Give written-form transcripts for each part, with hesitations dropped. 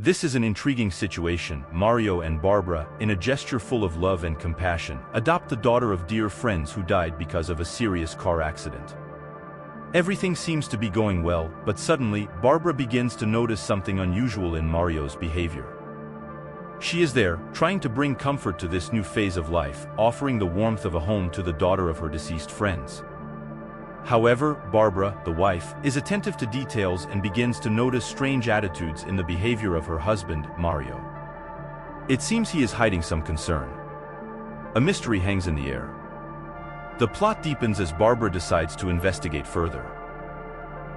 This is an intriguing situation. Mario and Barbara, in a gesture full of love and compassion, adopt the daughter of dear friends who died because of a serious car accident. Everything seems to be going well, but suddenly, Barbara begins to notice something unusual in Mario's behavior. She is there, trying to bring comfort to this new phase of life, offering the warmth of a home to the daughter of her deceased friends. However, Barbara, the wife, is attentive to details and begins to notice strange attitudes in the behavior of her husband, Mario. It seems he is hiding some concern. A mystery hangs in the air. The plot deepens as Barbara decides to investigate further.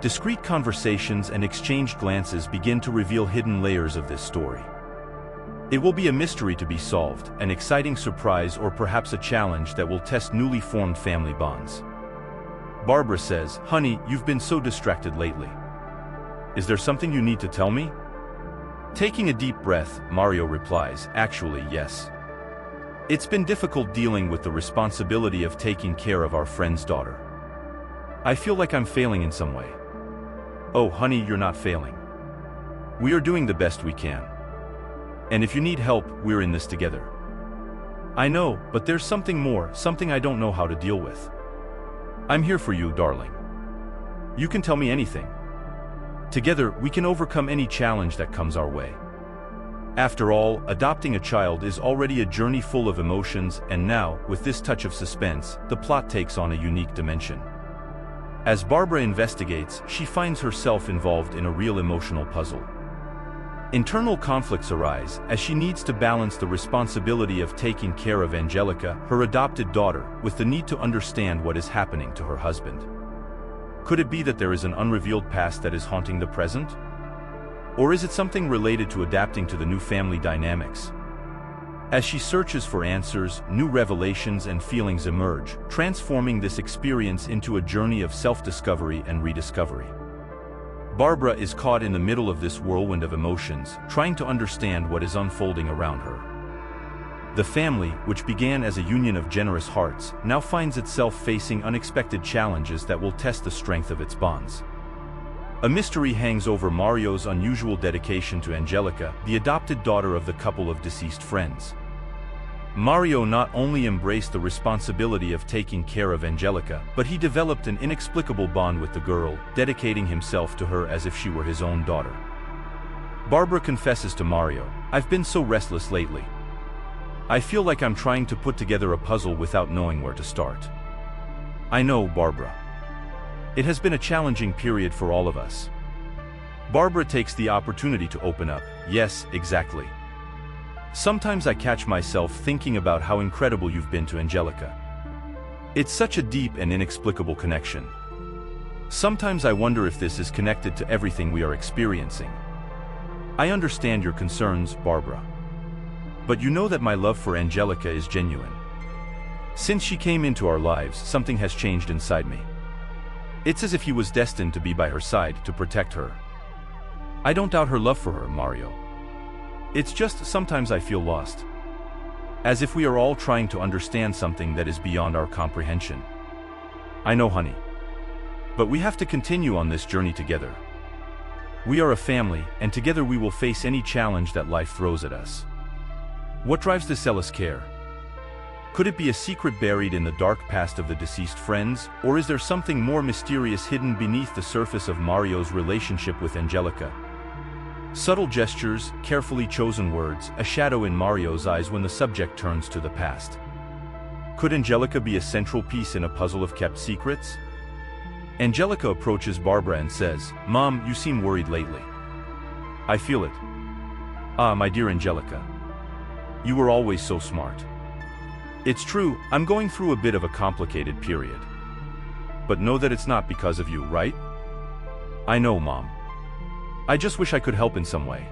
Discreet conversations and exchanged glances begin to reveal hidden layers of this story. It will be a mystery to be solved, an exciting surprise, or perhaps a challenge that will test newly formed family bonds. Barbara says, "Honey, you've been so distracted lately. Is there something you need to tell me?" Taking a deep breath, Mario replies, "Actually, yes. It's been difficult dealing with the responsibility of taking care of our friend's daughter. I feel like I'm failing in some way." "Oh, honey, you're not failing. We are doing the best we can. And if you need help, we're in this together." "I know, but there's something more, something I don't know how to deal with." "I'm here for you, darling. You can tell me anything. Together, we can overcome any challenge that comes our way." After all, adopting a child is already a journey full of emotions, and now, with this touch of suspense, the plot takes on a unique dimension. As Barbara investigates, she finds herself involved in a real emotional puzzle. Internal conflicts arise as she needs to balance the responsibility of taking care of Angelica, her adopted daughter, with the need to understand what is happening to her husband. Could it be that there is an unrevealed past that is haunting the present? Or is it something related to adapting to the new family dynamics? As she searches for answers, new revelations and feelings emerge, transforming this experience into a journey of self-discovery and rediscovery. Barbara is caught in the middle of this whirlwind of emotions, trying to understand what is unfolding around her. The family, which began as a union of generous hearts, now finds itself facing unexpected challenges that will test the strength of its bonds. A mystery hangs over Mario's unusual dedication to Angelica, the adopted daughter of the couple of deceased friends. Mario not only embraced the responsibility of taking care of Angelica, but he developed an inexplicable bond with the girl, dedicating himself to her as if she were his own daughter. Barbara confesses to Mario, "I've been so restless lately. I feel like I'm trying to put together a puzzle without knowing where to start." "I know, Barbara. It has been a challenging period for all of us." Barbara takes the opportunity to open up. "Yes, exactly. Sometimes I catch myself thinking about how incredible you've been to Angelica. It's such a deep and inexplicable connection. Sometimes I wonder if this is connected to everything we are experiencing. I understand your concerns, Barbara. But you know that my love for Angelica is genuine. Since she came into our lives, something has changed inside me. It's as if he was destined to be by her side to protect her. I don't doubt her love for her, Mario. It's just sometimes I feel lost. As if we are all trying to understand something that is beyond our comprehension." "I know, honey. But we have to continue on this journey together. We are a family, and together we will face any challenge that life throws at us." What drives this zealous care? Could it be a secret buried in the dark past of the deceased friends, or is there something more mysterious hidden beneath the surface of Mario's relationship with Angelica? Subtle gestures, carefully chosen words, a shadow in Mario's eyes when the subject turns to the past. Could Angelica be a central piece in a puzzle of kept secrets? Angelica approaches Barbara and says, "Mom, you seem worried lately." "I feel it. Ah, my dear Angelica. You were always so smart." "It's true, I'm going through a bit of a complicated period. But know that it's not because of you, right?" "I know, Mom. I just wish I could help in some way."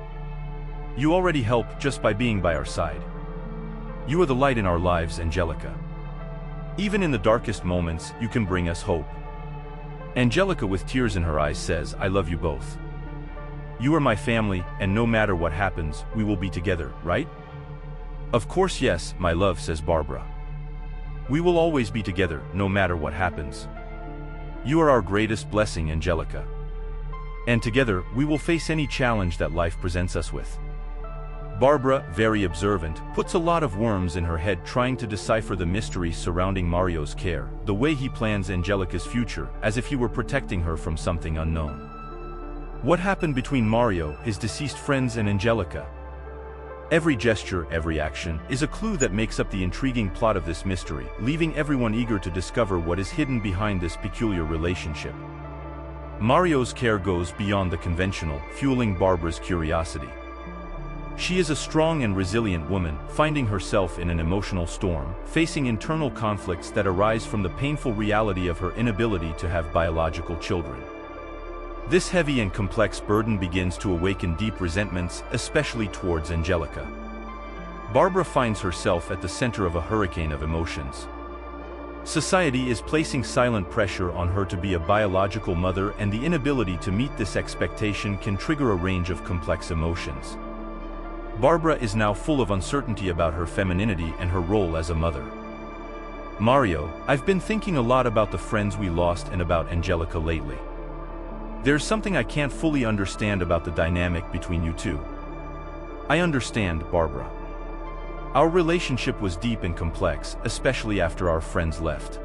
"You already help just by being by our side. You are the light in our lives, Angelica. Even in the darkest moments, you can bring us hope." Angelica, with tears in her eyes, says, "I love you both. You are my family, and no matter what happens, we will be together, right?" "Of course yes, my love," says Barbara. "We will always be together, no matter what happens. You are our greatest blessing, Angelica." And together, we will face any challenge that life presents us with. Barbara, very observant, puts a lot of worms in her head trying to decipher the mystery surrounding Mario's care, the way he plans Angelica's future, as if he were protecting her from something unknown. What happened between Mario, his deceased friends, and Angelica? Every gesture, every action, is a clue that makes up the intriguing plot of this mystery, leaving everyone eager to discover what is hidden behind this peculiar relationship. Mario's care goes beyond the conventional, fueling Barbara's curiosity. She is a strong and resilient woman, finding herself in an emotional storm, facing internal conflicts that arise from the painful reality of her inability to have biological children. This heavy and complex burden begins to awaken deep resentments, especially towards Angelica. Barbara finds herself at the center of a hurricane of emotions. Society is placing silent pressure on her to be a biological mother, and the inability to meet this expectation can trigger a range of complex emotions. Barbara is now full of uncertainty about her femininity and her role as a mother. Mario, I've been thinking a lot about the friends we lost and about Angelica lately. There's something I can't fully understand about the dynamic between you two. I understand, Barbara. Our relationship was deep and complex, especially after our friends left.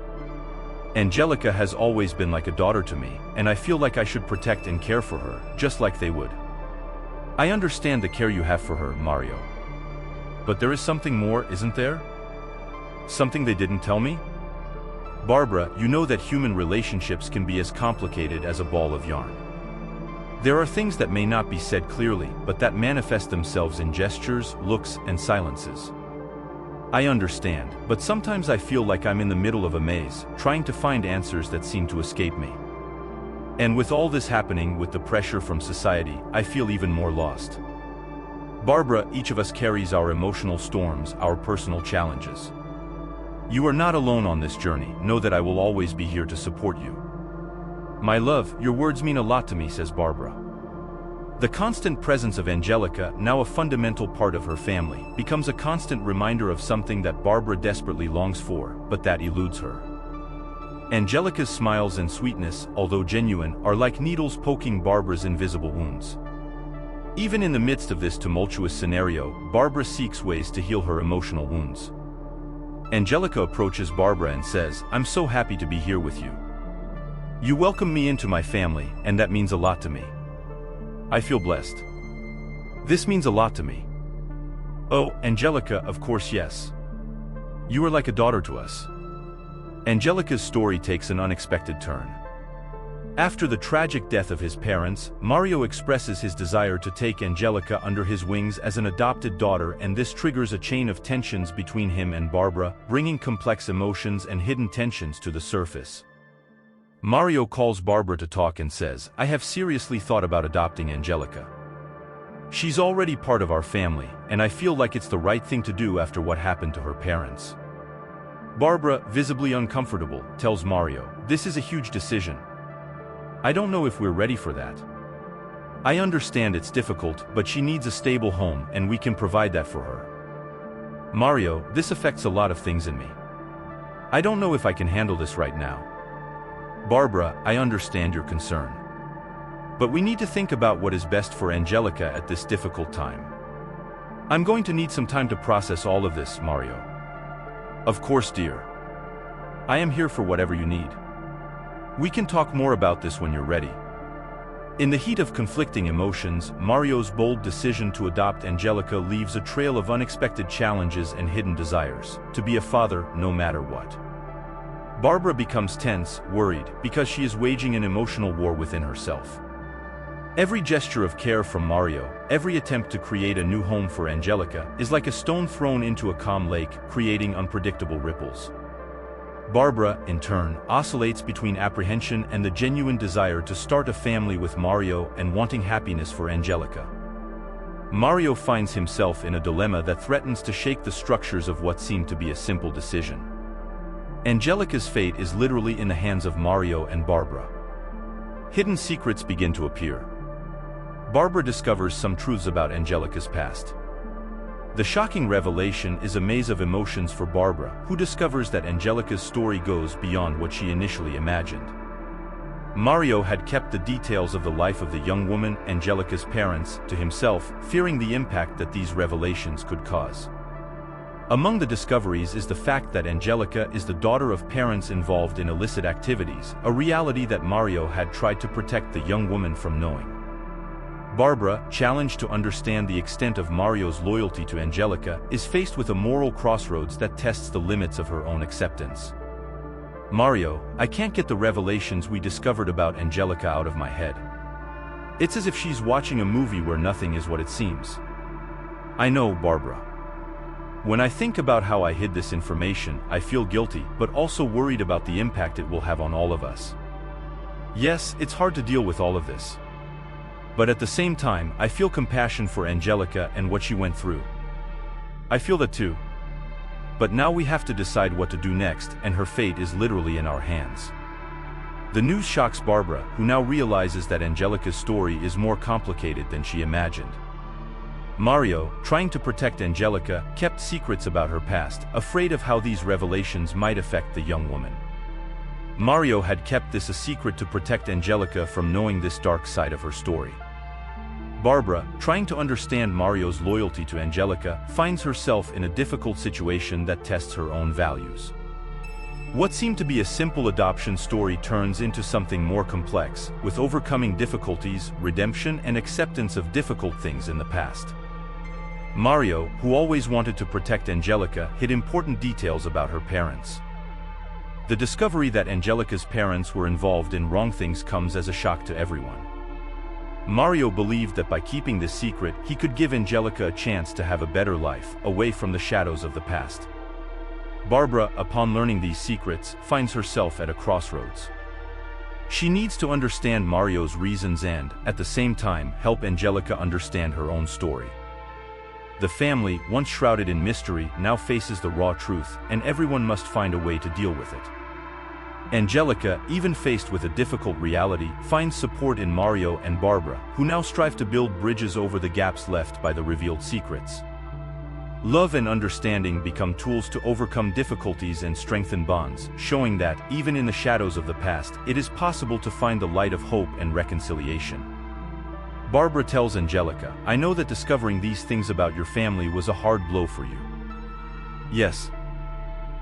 Angelica has always been like a daughter to me, and I feel like I should protect and care for her, just like they would. I understand the care you have for her, Mario. But there is something more, isn't there? Something they didn't tell me? Barbara, you know that human relationships can be as complicated as a ball of yarn. There are things that may not be said clearly, but that manifest themselves in gestures, looks, and silences. I understand, but sometimes I feel like I'm in the middle of a maze, trying to find answers that seem to escape me. And with all this happening, with the pressure from society, I feel even more lost. Barbara, each of us carries our emotional storms, our personal challenges. You are not alone on this journey. Know that I will always be here to support you. My love, your words mean a lot to me, says Barbara. The constant presence of Angelica, now a fundamental part of her family, becomes a constant reminder of something that Barbara desperately longs for, but that eludes her. Angelica's smiles and sweetness, although genuine, are like needles poking Barbara's invisible wounds. Even in the midst of this tumultuous scenario, Barbara seeks ways to heal her emotional wounds. Angelica approaches Barbara and says, "I'm so happy to be here with you. You welcome me into my family, and that means a lot to me. I feel blessed. This means a lot to me." "Oh, Angelica, of course, yes. You are like a daughter to us." Angelica's story takes an unexpected turn. After the tragic death of his parents, Mario expresses his desire to take Angelica under his wings as an adopted daughter, and this triggers a chain of tensions between him and Barbara, bringing complex emotions and hidden tensions to the surface. Mario calls Barbara to talk and says, "I have seriously thought about adopting Angelica. She's already part of our family, and I feel like it's the right thing to do after what happened to her parents." Barbara, visibly uncomfortable, tells Mario, "This is a huge decision. I don't know if we're ready for that. I understand it's difficult, but she needs a stable home, and we can provide that for her. Mario, this affects a lot of things in me. I don't know if I can handle this right now." Barbara, I understand your concern. But we need to think about what is best for Angelica at this difficult time. I'm going to need some time to process all of this, Mario. Of course, dear. I am here for whatever you need. We can talk more about this when you're ready. In the heat of conflicting emotions, Mario's bold decision to adopt Angelica leaves a trail of unexpected challenges and hidden desires, to be a father no matter what. Barbara becomes tense, worried, because she is waging an emotional war within herself. Every gesture of care from Mario, every attempt to create a new home for Angelica, is like a stone thrown into a calm lake, creating unpredictable ripples. Barbara, in turn, oscillates between apprehension and the genuine desire to start a family with Mario and wanting happiness for Angelica. Mario finds himself in a dilemma that threatens to shake the structures of what seemed to be a simple decision. Angelica's fate is literally in the hands of Mario and Barbara. Hidden secrets begin to appear. Barbara discovers some truths about Angelica's past. The shocking revelation is a maze of emotions for Barbara, who discovers that Angelica's story goes beyond what she initially imagined. Mario had kept the details of the life of the young woman, Angelica's parents, to himself, fearing the impact that these revelations could cause. Among the discoveries is the fact that Angelica is the daughter of parents involved in illicit activities, a reality that Mario had tried to protect the young woman from knowing. Barbara, challenged to understand the extent of Mario's loyalty to Angelica, is faced with a moral crossroads that tests the limits of her own acceptance. Mario, I can't get the revelations we discovered about Angelica out of my head. It's as if she's watching a movie where nothing is what it seems. I know, Barbara. When I think about how I hid this information, I feel guilty, but also worried about the impact it will have on all of us. Yes, it's hard to deal with all of this. But at the same time, I feel compassion for Angelica and what she went through. I feel that too. But now we have to decide what to do next, and her fate is literally in our hands. The news shocks Barbara, who now realizes that Angelica's story is more complicated than she imagined. Mario, trying to protect Angelica, kept secrets about her past, afraid of how these revelations might affect the young woman. Mario had kept this a secret to protect Angelica from knowing this dark side of her story. Barbara, trying to understand Mario's loyalty to Angelica, finds herself in a difficult situation that tests her own values. What seemed to be a simple adoption story turns into something more complex, with overcoming difficulties, redemption, and acceptance of difficult things in the past. Mario, who always wanted to protect Angelica, hid important details about her parents. The discovery that Angelica's parents were involved in wrong things comes as a shock to everyone. Mario believed that by keeping this secret, he could give Angelica a chance to have a better life, away from the shadows of the past. Barbara, upon learning these secrets, finds herself at a crossroads. She needs to understand Mario's reasons and, at the same time, help Angelica understand her own story. The family, once shrouded in mystery, now faces the raw truth, and everyone must find a way to deal with it. Angelica, even faced with a difficult reality, finds support in Mario and Barbara, who now strive to build bridges over the gaps left by the revealed secrets. Love and understanding become tools to overcome difficulties and strengthen bonds, showing that, even in the shadows of the past, it is possible to find the light of hope and reconciliation. Barbara tells Angelica, I know that discovering these things about your family was a hard blow for you. Yes.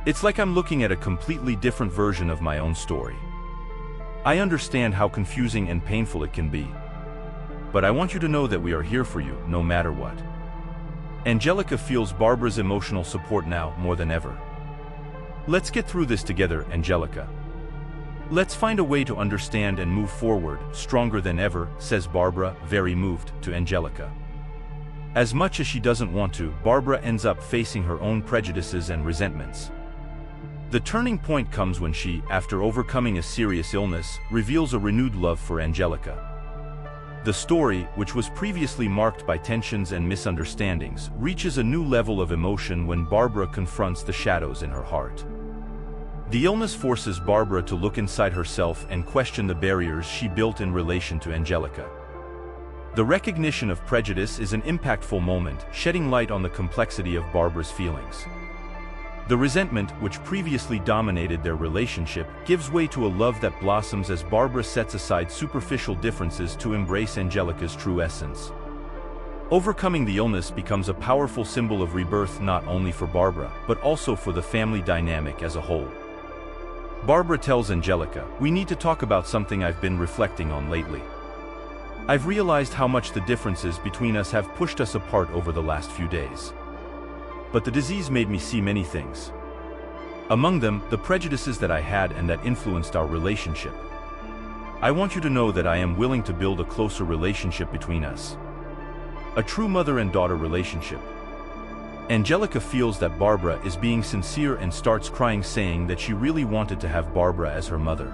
It's like I'm looking at a completely different version of my own story. I understand how confusing and painful it can be. But I want you to know that we are here for you, no matter what. Angelica feels Barbara's emotional support now more than ever. Let's get through this together, Angelica. Let's find a way to understand and move forward, stronger than ever, says Barbara, very moved, to Angelica. As much as she doesn't want to, Barbara ends up facing her own prejudices and resentments. The turning point comes when she, after overcoming a serious illness, reveals a renewed love for Angelica. The story, which was previously marked by tensions and misunderstandings, reaches a new level of emotion when Barbara confronts the shadows in her heart. The illness forces Barbara to look inside herself and question the barriers she built in relation to Angelica. The recognition of prejudice is an impactful moment, shedding light on the complexity of Barbara's feelings. The resentment, which previously dominated their relationship, gives way to a love that blossoms as Barbara sets aside superficial differences to embrace Angelica's true essence. Overcoming the illness becomes a powerful symbol of rebirth not only for Barbara, but also for the family dynamic as a whole. Barbara tells Angelica, we need to talk about something I've been reflecting on lately. I've realized how much the differences between us have pushed us apart over the last few days. But the disease made me see many things. Among them, the prejudices that I had and that influenced our relationship. I want you to know that I am willing to build a closer relationship between us. A true mother and daughter relationship. Angelica feels that Barbara is being sincere and starts crying, saying that she really wanted to have Barbara as her mother.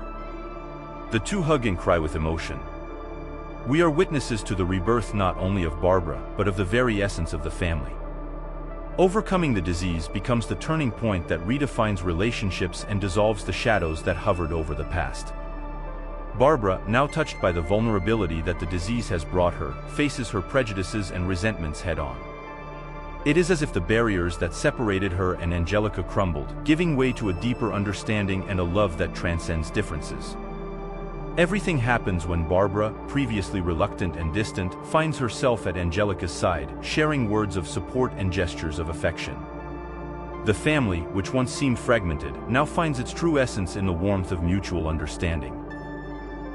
The two hug and cry with emotion. We are witnesses to the rebirth not only of Barbara, but of the very essence of the family. Overcoming the disease becomes the turning point that redefines relationships and dissolves the shadows that hovered over the past. Barbara, now touched by the vulnerability that the disease has brought her, faces her prejudices and resentments head-on. It is as if the barriers that separated her and Angelica crumbled, giving way to a deeper understanding and a love that transcends differences. Everything happens when Barbara, previously reluctant and distant, finds herself at Angelica's side, sharing words of support and gestures of affection. The family, which once seemed fragmented, now finds its true essence in the warmth of mutual understanding.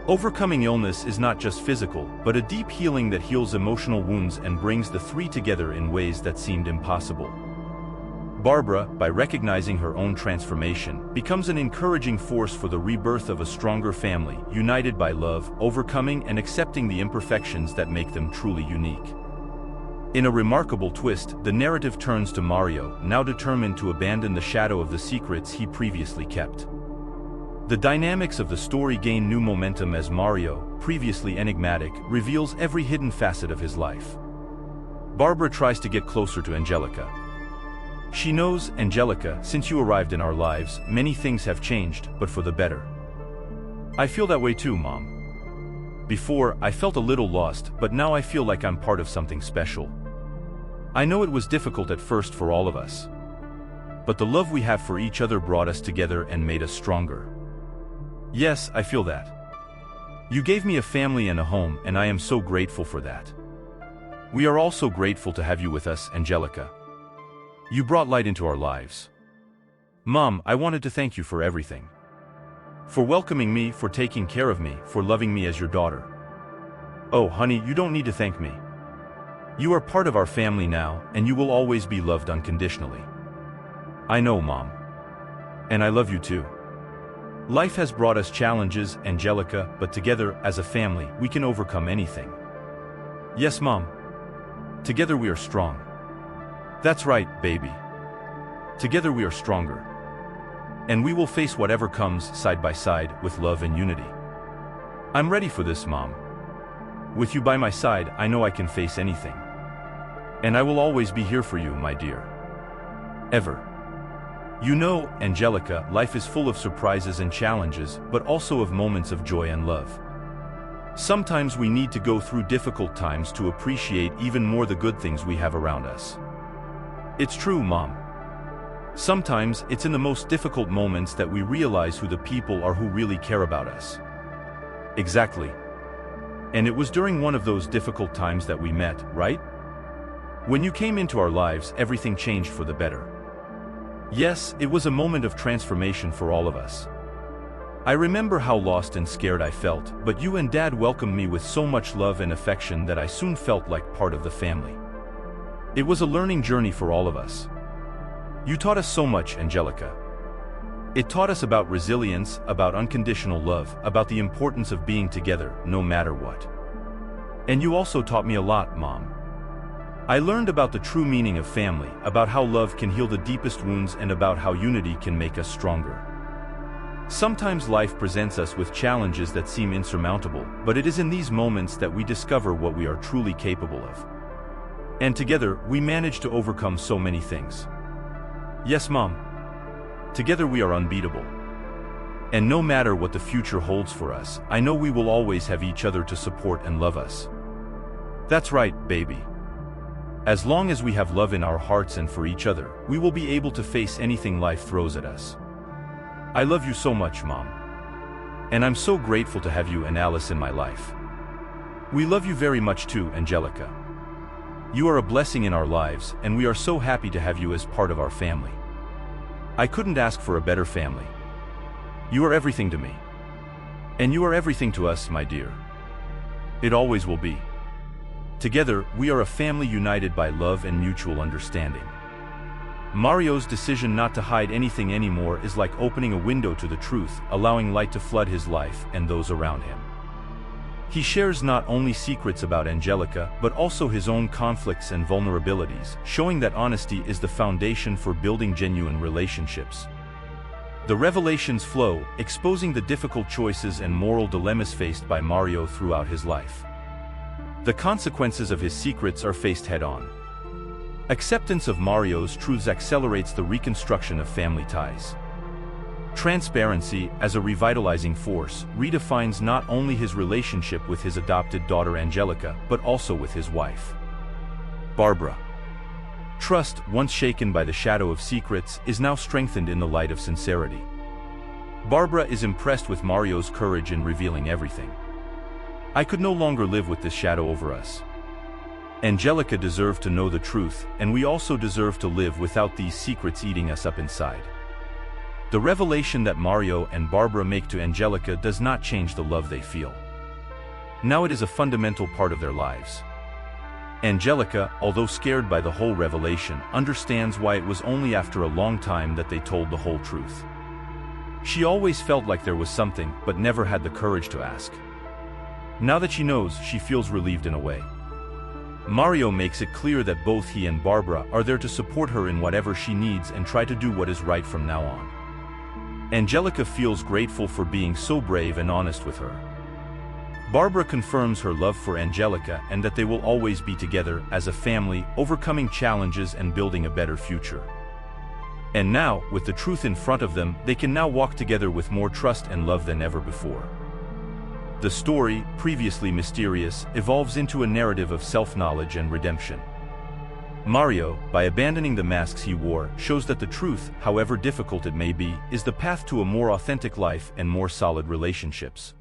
Overcoming illness is not just physical, but a deep healing that heals emotional wounds and brings the three together in ways that seemed impossible. Barbara, by recognizing her own transformation, becomes an encouraging force for the rebirth of a stronger family, united by love, overcoming and accepting the imperfections that make them truly unique. In a remarkable twist, the narrative turns to Mario, now determined to abandon the shadow of the secrets he previously kept. The dynamics of the story gain new momentum as Mario, previously enigmatic, reveals every hidden facet of his life. Barbara tries to get closer to Angelica. She knows, Angelica, since you arrived in our lives, many things have changed, but for the better. I feel that way too, Mom. Before, I felt a little lost, but now I feel like I'm part of something special. I know it was difficult at first for all of us. But the love we have for each other brought us together and made us stronger. Yes, I feel that. You gave me a family and a home, and I am so grateful for that. We are also grateful to have you with us, Angelica. You brought light into our lives. Mom, I wanted to thank you for everything. For welcoming me, for taking care of me, for loving me as your daughter. Oh, honey, you don't need to thank me. You are part of our family now, and you will always be loved unconditionally. I know, Mom. And I love you too. Life has brought us challenges, Angelica, but together, as a family, we can overcome anything. Yes, Mom. Together we are strong. That's right, baby. Together we are stronger. And we will face whatever comes, side by side, with love and unity. I'm ready for this, Mom. With you by my side, I know I can face anything. And I will always be here for you, my dear. Ever. You know, Angelica, life is full of surprises and challenges, but also of moments of joy and love. Sometimes we need to go through difficult times to appreciate even more the good things we have around us. It's true, Mom. Sometimes it's in the most difficult moments that we realize who the people are who really care about us. Exactly. And it was during one of those difficult times that we met, right? When you came into our lives, everything changed for the better. Yes, it was a moment of transformation for all of us. I remember how lost and scared I felt, but you and Dad welcomed me with so much love and affection that I soon felt like part of the family. It was a learning journey for all of us. You taught us so much, Angelica. It taught us about resilience, about unconditional love, about the importance of being together, no matter what. And you also taught me a lot, Mom. I learned about the true meaning of family, about how love can heal the deepest wounds, and about how unity can make us stronger. Sometimes life presents us with challenges that seem insurmountable, but it is in these moments that we discover what we are truly capable of. And together, we manage to overcome so many things. Yes, Mom. Together we are unbeatable. And no matter what the future holds for us, I know we will always have each other to support and love us. That's right, baby. As long as we have love in our hearts and for each other, we will be able to face anything life throws at us. I love you so much, Mom. And I'm so grateful to have you and Alice in my life. We love you very much too, Angelica. You are a blessing in our lives, and we are so happy to have you as part of our family. I couldn't ask for a better family. You are everything to me. And you are everything to us, my dear. It always will be. Together, we are a family united by love and mutual understanding. Mario's decision not to hide anything anymore is like opening a window to the truth, allowing light to flood his life and those around him. He shares not only secrets about Angelica, but also his own conflicts and vulnerabilities, showing that honesty is the foundation for building genuine relationships. The revelations flow, exposing the difficult choices and moral dilemmas faced by Mario throughout his life. The consequences of his secrets are faced head-on. Acceptance of Mario's truths accelerates the reconstruction of family ties. Transparency, as a revitalizing force, redefines not only his relationship with his adopted daughter Angelica, but also with his wife, Barbara. Trust, once shaken by the shadow of secrets, is now strengthened in the light of sincerity. Barbara is impressed with Mario's courage in revealing everything. I could no longer live with this shadow over us. Angelica deserved to know the truth, and we also deserve to live without these secrets eating us up inside. The revelation that Mario and Barbara make to Angelica does not change the love they feel. Now it is a fundamental part of their lives. Angelica, although scared by the whole revelation, understands why it was only after a long time that they told the whole truth. She always felt like there was something, but never had the courage to ask. Now that she knows, she feels relieved in a way. Mario makes it clear that both he and Barbara are there to support her in whatever she needs and try to do what is right from now on. Angelica feels grateful for being so brave and honest with her. Barbara confirms her love for Angelica and that they will always be together as a family, overcoming challenges and building a better future. And now, with the truth in front of them, they can now walk together with more trust and love than ever before. The story, previously mysterious, evolves into a narrative of self-knowledge and redemption. Mario, by abandoning the masks he wore, shows that the truth, however difficult it may be, is the path to a more authentic life and more solid relationships.